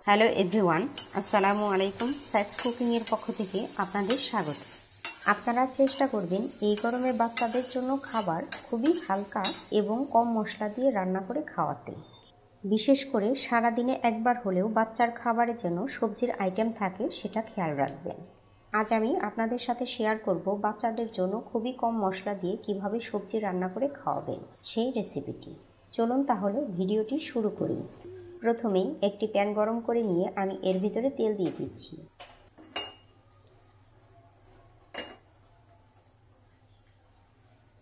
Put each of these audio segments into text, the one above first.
Hello everyone, আসসালামু আলাইকুম। সাইফস কুকিংয়ের পক্ষ থেকে আপনাদের স্বাগত। আপনারা চেষ্টা করবেন এই গরমে বাচ্চাদের জন্য খাবার খুবই হালকা এবং কম মশলা দিয়ে রান্না করে খাওয়াতে। বিশেষ করে সারাদিনে একবার হলেও বাচ্চার খাবারে যেন সবজির আইটেম থাকে সেটা খেয়াল রাখবেন। আজ আমি আপনাদের সাথে শেয়ার করব বাচ্চাদের জন্য খুবই কম মশলা দিয়ে কিভাবে সবজি রান্না করে খাওয়াবেন সেই রেসিপিটি। চলুন তাহলে ভিডিওটি শুরু করি। প্রথমেই একটি প্যান গরম করে নিয়ে আমি এর ভিতরে তেল দিয়ে দিচ্ছি।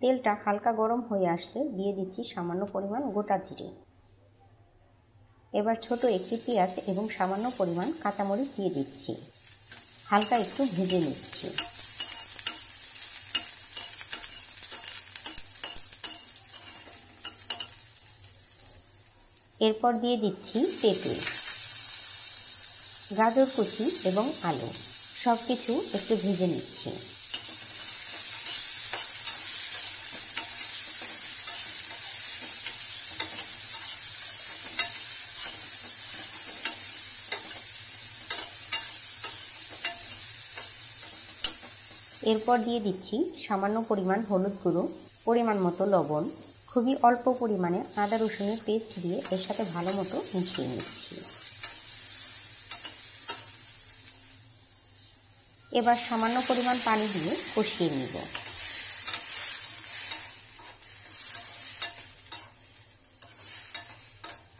তেলটা হালকা গরম হয়ে আসলে দিয়ে দিচ্ছি সামান্য পরিমাণ গোটা জিরে। এবার ছোট একটি পেঁয়াজ এবং সামান্য পরিমাণ কাঁচামরিচ দিয়ে দিচ্ছি। হালকা একটু ভেজে নিচ্ছি। এরপর দিয়ে দিচ্ছি পেঁপে, গাজর কুচি এবং আলু, সব কিছু একটু ভেজে নিচ্ছি। এরপর দিয়ে দিচ্ছি সামান্য পরিমাণ হলুদ গুঁড়ো, পরিমাণ মতো লবণ, খুবই অল্প পরিমাণে আদা রসুনের পেস্ট দিয়ে এর সাথে ভালো মতো মিশিয়ে নিচ্ছি। এবার সামান্য পরিমাণ পানি দিয়ে কষিয়ে নিব।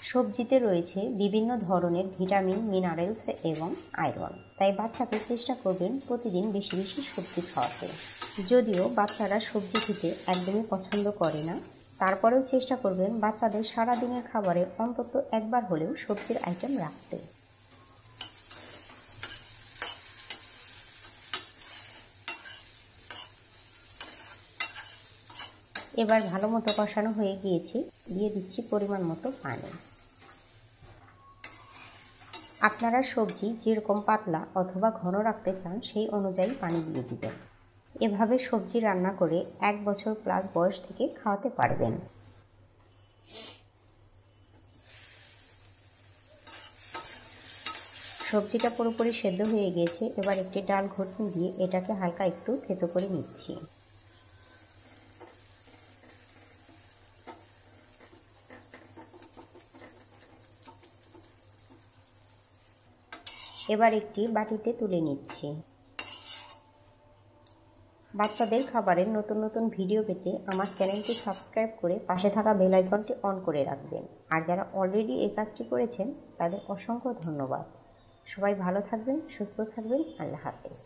সবজিতে রয়েছে বিভিন্ন ধরনের ভিটামিন, মিনারেলস এবং আয়রন, তাই বাচ্চাকে চেষ্টা করবেন প্রতিদিন বেশি বেশি সবজি খাওয়াতে। যদিও বাচ্চারা সবজি খেতে একদমই পছন্দ করে না, তারপরেও চেষ্টা করবেন বাচ্চাদের সারাদিনের খাবারে অন্তত একবার হলেও সবজির আইটেম রাখতে। এবার ভালো মতো কষানো হয়ে গিয়েছে, দিয়ে দিচ্ছি পরিমাণ মতো পানি। আপনারা সবজি যেরকম পাতলা অথবা ঘন রাখতে চান সেই অনুযায়ী পানি দিয়ে দিবেন। এভাবে সবজি রান্না করে 1 বছর প্লাস বয়স থেকে খাওয়াতে পারবেন। সবজিটা পুরোপুরি সেদ্ধ হয়ে গিয়েছে। এবার একটি ডাল ঘুটনি দিয়ে এটাকে হালকা একটু থেতো করে নিচ্ছি। এবার একটি বাটিতে তুলে নিচ্ছি। বাচ্চাদের খাবারের নতুন নতুন ভিডিও পেতে আমার চ্যানেলটি সাবস্ক্রাইব করে পাশে থাকা বেল আইকনটি অন করে রাখবেন। আর যারা অলরেডি এই কাজটি করেছেন তাদের অসংখ্য ধন্যবাদ। সবাই ভালো থাকবেন, সুস্থ থাকবেন। আল্লাহ হাফেজ।